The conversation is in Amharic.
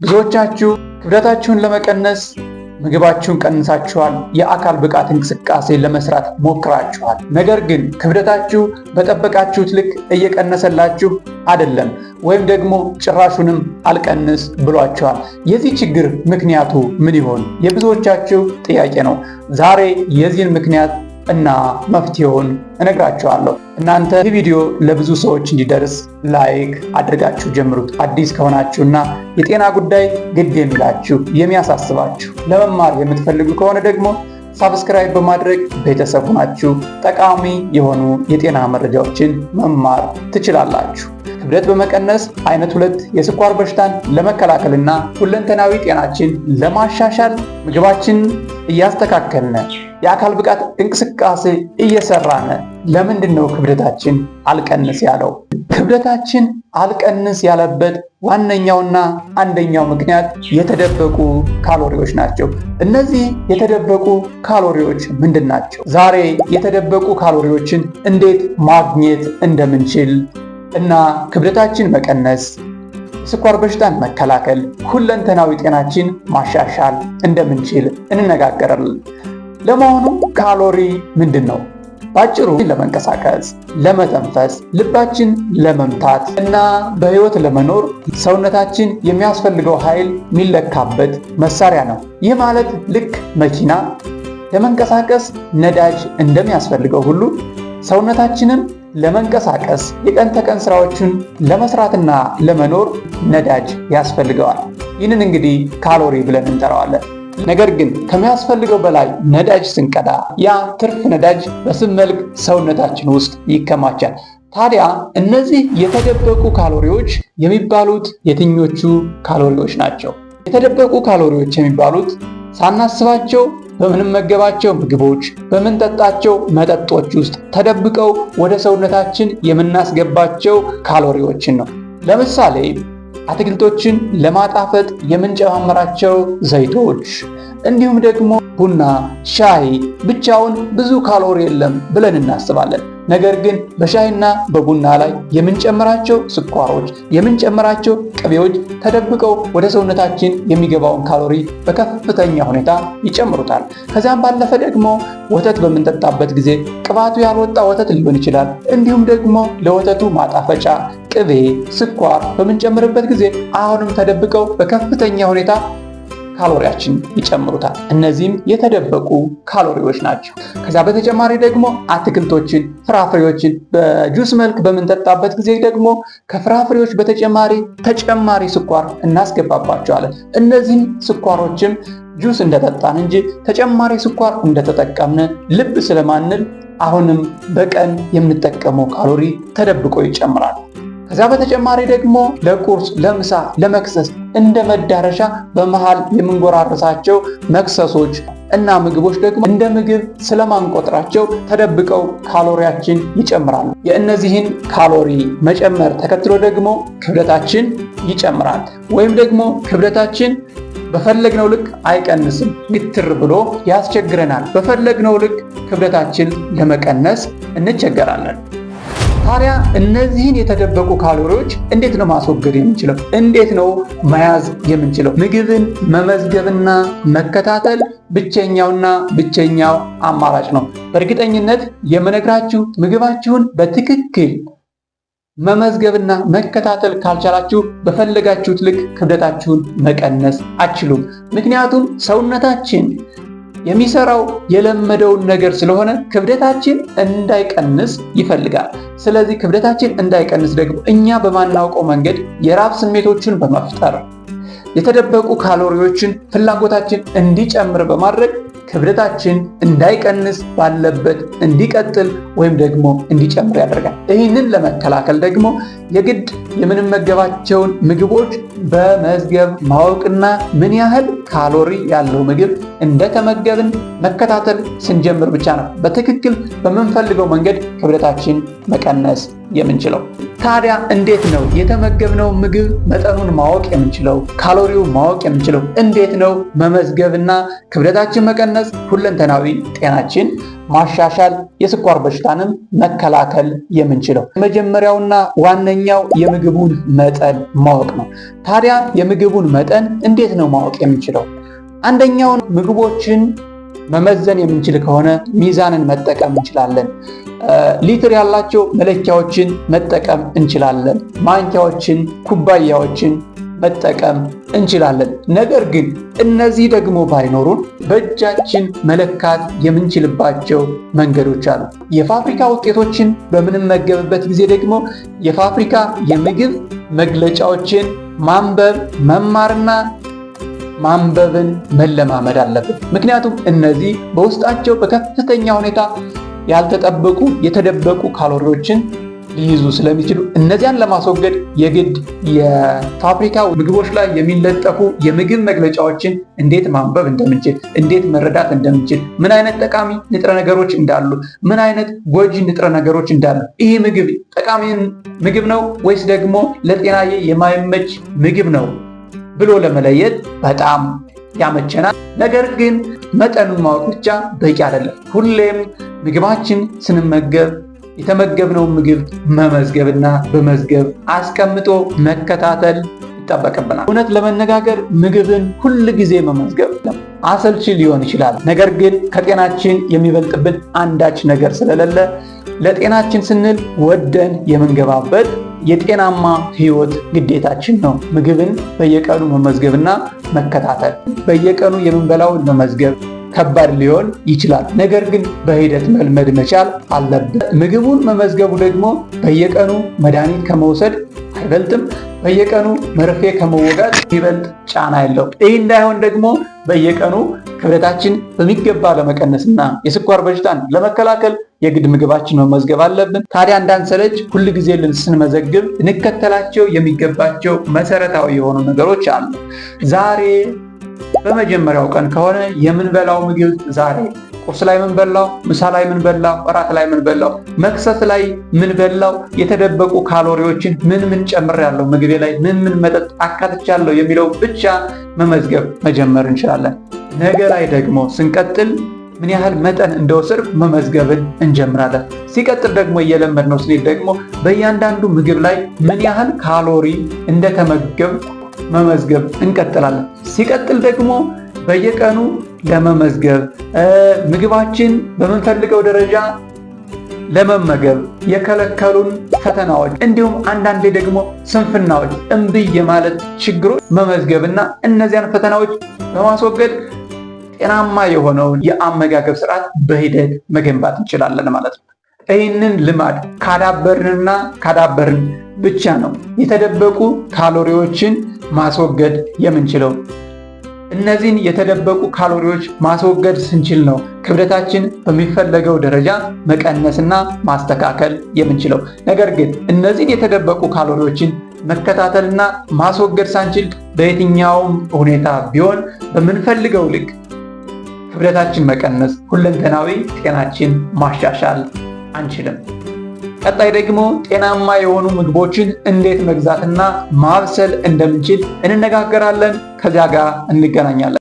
ብዙዎቻችሁ ክብደታችሁን ለመቀነስ ምግባችሁን ቀንሳችኋል፣ የአካል ብቃት እንቅስቃሴ ለመስራት ሞክራችኋል። ነገር ግን ክብደታችሁ በጠበቃችሁት ልክ እየቀነሰላችሁ አይደለም፣ ወይም ደግሞ ጭራሹንም አልቀንስ ብሏችኋል። የዚህ ችግር ምክንያቱ ምን ይሆን? የብዙዎቻችሁ ጥያቄ ነው። ዛሬ የዚህን ምክንያት እና መፍትሄውን እነግራችኋለሁ። እናንተ ይህ ቪዲዮ ለብዙ ሰዎች እንዲደርስ ላይክ አድርጋችሁ ጀምሩት። አዲስ ከሆናችሁና የጤና ጉዳይ ግድ የሚላችሁ የሚያሳስባችሁ ለመማር የምትፈልጉ ከሆነ ደግሞ ሳብስክራይብ በማድረግ ቤተሰብ ሆናችሁ ጠቃሚ የሆኑ የጤና መረጃዎችን መማር ትችላላችሁ። ክብደት በመቀነስ አይነት 2 የስኳር በሽታን ለመከላከልና ሁለንተናዊ ጤናችን ለማሻሻል ምግባችን እያስተካከልን የአካል ብቃት እንቅስቃሴ እየሰራን ለምንድን ነው ክብደታችን አልቀንስ ያለው? ክብደታችን አልቀንስ ያለበት ዋነኛውና አንደኛው ምክንያት የተደበቁ ካሎሪዎች ናቸው። እነዚህ የተደበቁ ካሎሪዎች ምንድን ናቸው? ዛሬ የተደበቁ ካሎሪዎችን እንዴት ማግኘት እንደምንችል እና ክብደታችን መቀነስ፣ ስኳር በሽታን መከላከል፣ ሁለንተናዊ ጤናችን ማሻሻል እንደምንችል እንነጋገራለን። ለመሆኑ ካሎሪ ምንድን ነው? ባጭሩ ለመንቀሳቀስ፣ ለመተንፈስ፣ ልባችን ለመምታት እና በህይወት ለመኖር ሰውነታችን የሚያስፈልገው ኃይል የሚለካበት መሳሪያ ነው። ይህ ማለት ልክ መኪና ለመንቀሳቀስ ነዳጅ እንደሚያስፈልገው ሁሉ ሰውነታችንም ለመንቀሳቀስ የቀን ተቀን ስራዎችን ለመስራትና ለመኖር ነዳጅ ያስፈልገዋል። ይህንን እንግዲህ ካሎሪ ብለን እንጠራዋለን። ነገር ግን ከሚያስፈልገው በላይ ነዳጅ ስንቀዳ ያ ትርፍ ነዳጅ በስብ መልክ ሰውነታችን ውስጥ ይከማቻል። ታዲያ እነዚህ የተደበቁ ካሎሪዎች የሚባሉት የትኞቹ ካሎሪዎች ናቸው? የተደበቁ ካሎሪዎች የሚባሉት ሳናስባቸው በምንመገባቸው ምግቦች፣ በምንጠጣቸው መጠጦች ውስጥ ተደብቀው ወደ ሰውነታችን የምናስገባቸው ካሎሪዎችን ነው። ለምሳሌ አትክልቶችን ለማጣፈጥ የምንጨማምራቸው ዘይቶች፣ እንዲሁም ደግሞ ቡና፣ ሻይ ብቻውን ብዙ ካሎሪ የለም ብለን እናስባለን። ነገር ግን በሻይና በቡና ላይ የምንጨምራቸው ስኳሮች፣ የምንጨምራቸው ቅቤዎች ተደብቀው ወደ ሰውነታችን የሚገባውን ካሎሪ በከፍተኛ ሁኔታ ይጨምሩታል። ከዚያም ባለፈ ደግሞ ወተት በምንጠጣበት ጊዜ ቅባቱ ያልወጣ ወተት ሊሆን ይችላል። እንዲሁም ደግሞ ለወተቱ ማጣፈጫ ቅቤ፣ ስኳር በምንጨምርበት ጊዜ አሁንም ተደብቀው በከፍተኛ ሁኔታ ካሎሪያችን ይጨምሩታል። እነዚህም የተደበቁ ካሎሪዎች ናቸው። ከዛ በተጨማሪ ደግሞ አትክልቶችን፣ ፍራፍሬዎችን በጁስ መልክ በምንጠጣበት ጊዜ ደግሞ ከፍራፍሬዎች በተጨማሪ ተጨማሪ ስኳር እናስገባባቸዋለን። እነዚህም ስኳሮችም ጁስ እንደጠጣን እንጂ ተጨማሪ ስኳር እንደተጠቀምን ልብ ስለማንል አሁንም በቀን የምንጠቀመው ካሎሪ ተደብቆ ይጨምራል። ከዛ በተጨማሪ ደግሞ ለቁርስ፣ ለምሳ፣ ለመክሰስ እንደ መዳረሻ በመሃል የምንጎራረሳቸው መክሰሶች እና ምግቦች ደግሞ እንደ ምግብ ስለማንቆጥራቸው ተደብቀው ካሎሪያችን ይጨምራሉ። የእነዚህን ካሎሪ መጨመር ተከትሎ ደግሞ ክብደታችን ይጨምራል፣ ወይም ደግሞ ክብደታችን በፈለግነው ልክ አይቀንስም፣ ግትር ብሎ ያስቸግረናል። በፈለግነው ልክ ክብደታችን ለመቀነስ እንቸገራለን። ታዲያ እነዚህን የተደበቁ ካሎሪዎች እንዴት ነው ማስወገድ የምንችለው? እንዴት ነው መያዝ የምንችለው? ምግብን መመዝገብና መከታተል ብቸኛው አማራጭ ነው። በእርግጠኝነት የምነግራችሁ ምግባችሁን በትክክል መመዝገብና መከታተል ካልቻላችሁ በፈለጋችሁት ልክ ክብደታችሁን መቀነስ አትችሉም። ምክንያቱም ሰውነታችን የሚሰራው የለመደውን ነገር ስለሆነ ክብደታችን እንዳይቀንስ ይፈልጋል። ስለዚህ ክብደታችን እንዳይቀንስ ደግሞ እኛ በማናውቀው መንገድ የራብ ስሜቶችን በመፍጠር የተደበቁ ካሎሪዎችን ፍላጎታችን እንዲጨምር በማድረግ ክብደታችን እንዳይቀንስ ባለበት እንዲቀጥል ወይም ደግሞ እንዲጨምር ያደርጋል። ይህንን ለመከላከል ደግሞ የግድ የምንመገባቸውን ምግቦች በመዝገብ ማወቅና ምን ያህል ካሎሪ ያለው ምግብ እንደተመገብን መከታተል ስንጀምር ብቻ ነው በትክክል በምንፈልገው መንገድ ክብደታችን መቀነስ የምንችለው። ታዲያ እንዴት ነው የተመገብነው ምግብ መጠኑን ማወቅ የምንችለው? ካሎሪውን ማወቅ የምንችለው እንዴት ነው? መመዝገብና ክብደታችን መቀነስ ሁለንተናዊ ጤናችን ማሻሻል የስኳር በሽታንም መከላከል የምንችለው። የመጀመሪያውና ዋነኛው የምግቡን መጠን ማወቅ ነው። ታዲያ የምግቡን መጠን እንዴት ነው ማወቅ የምንችለው? አንደኛውን ምግቦችን መመዘን የምንችል ከሆነ ሚዛንን መጠቀም እንችላለን። ሊትር ያላቸው መለኪያዎችን መጠቀም እንችላለን። ማንኪያዎችን፣ ኩባያዎችን መጠቀም እንችላለን። ነገር ግን እነዚህ ደግሞ ባይኖሩን በእጃችን መለካት የምንችልባቸው መንገዶች አሉ። የፋብሪካ ውጤቶችን በምንመገብበት ጊዜ ደግሞ የፋብሪካ የምግብ መግለጫዎችን ማንበብ መማርና ማንበብን መለማመድ አለብን። ምክንያቱም እነዚህ በውስጣቸው በከፍተኛ ሁኔታ ያልተጠበቁ የተደበቁ ካሎሪዎችን ሊይዙ ስለሚችሉ እነዚያን ለማስወገድ የግድ የፋብሪካ ምግቦች ላይ የሚለጠፉ የምግብ መግለጫዎችን እንዴት ማንበብ እንደምንችል፣ እንዴት መረዳት እንደምንችል፣ ምን አይነት ጠቃሚ ንጥረ ነገሮች እንዳሉ፣ ምን አይነት ጎጂ ንጥረ ነገሮች እንዳሉ፣ ይህ ምግብ ጠቃሚ ምግብ ነው ወይስ ደግሞ ለጤናዬ የማይመች ምግብ ነው ብሎ ለመለየት በጣም ያመቸናል። ነገር ግን መጠኑን ማወቅ ብቻ በቂ አይደለም። ሁሌም ምግባችን ስንመገብ የተመገብነውን ምግብ መመዝገብና በመዝገብ አስቀምጦ መከታተል ይጠበቅብናል። እውነት ለመነጋገር ምግብን ሁል ጊዜ መመዝገብ አሰልቺ ሊሆን ይችላል። ነገር ግን ከጤናችን የሚበልጥብን አንዳች ነገር ስለሌለ ለጤናችን ስንል ወደን የምንገባበት የጤናማ ህይወት ግዴታችን ነው። ምግብን በየቀኑ መመዝገብና መከታተል። በየቀኑ የምንበላውን መመዝገብ ከባድ ሊሆን ይችላል። ነገር ግን በሂደት መልመድ መቻል አለብን። ምግቡን መመዝገቡ ደግሞ በየቀኑ መድኃኒት ከመውሰድ አይበልጥም። በየቀኑ መርፌ ከመወጋት ይበልጥ ጫና የለው። ይህ እንዳይሆን ደግሞ በየቀኑ ክብደታችን በሚገባ ለመቀነስና የስኳር በሽታን ለመከላከል የግድ ምግባችን መመዝገብ አለብን። ታዲያ እንዳንሰለች ሁል ጊዜ ስንመዘግብ ልንከተላቸው የሚገባቸው መሰረታዊ የሆኑ ነገሮች አሉ። ዛሬ በመጀመሪያው ቀን ከሆነ የምንበላው ምግብ ዛሬ ቁርስ ላይ ምን በላው፣ ምሳ ላይ ምን በላው፣ እራት ላይ ምን በላው፣ መክሰስ ላይ ምን በላው፣ የተደበቁ ካሎሪዎችን ምን ጨምሬያለሁ፣ ምግቤ ላይ ምን መጠጥ አካትቻለሁ የሚለው ብቻ መመዝገብ መጀመር እንችላለን። ነገ ላይ ደግሞ ስንቀጥል ምን ያህል መጠን እንደወሰድኩ መመዝገብን እንጀምራለን። ሲቀጥል ደግሞ እየለመድነው ስንሄድ ደግሞ በእያንዳንዱ ምግብ ላይ ምን ያህል ካሎሪ እንደተመገብኩ መመዝገብ እንቀጥላለን። ሲቀጥል ደግሞ በየቀኑ ለመመዝገብ ምግባችን በምንፈልገው ደረጃ ለመመገብ የከለከሉን ፈተናዎች እንዲሁም አንዳንዴ ደግሞ ስንፍናዎች፣ እምብይ የማለት ችግሮች መመዝገብና እነዚያን ፈተናዎች በማስወገድ ጤናማ የሆነውን የአመጋገብ ስርዓት በሂደት መገንባት እንችላለን ማለት ነው። ይህንን ልማድ ካዳበርን ብቻ ነው የተደበቁ ካሎሪዎችን ማስወገድ የምንችለው። እነዚህን የተደበቁ ካሎሪዎች ማስወገድ ስንችል ነው ክብደታችን በሚፈለገው ደረጃ መቀነስና ማስተካከል የምንችለው። ነገር ግን እነዚህን የተደበቁ ካሎሪዎችን መከታተልና ማስወገድ ሳንችል በየትኛውም ሁኔታ ቢሆን በምንፈልገው ልክ ክብደታችን መቀነስ፣ ሁለንተናዊ ጤናችን ማሻሻል አንችልም። ቀጣይ ደግሞ ጤናማ የሆኑ ምግቦችን እንዴት መግዛትና ማብሰል እንደምንችል እንነጋገራለን። ከዚያ ጋር እንገናኛለን።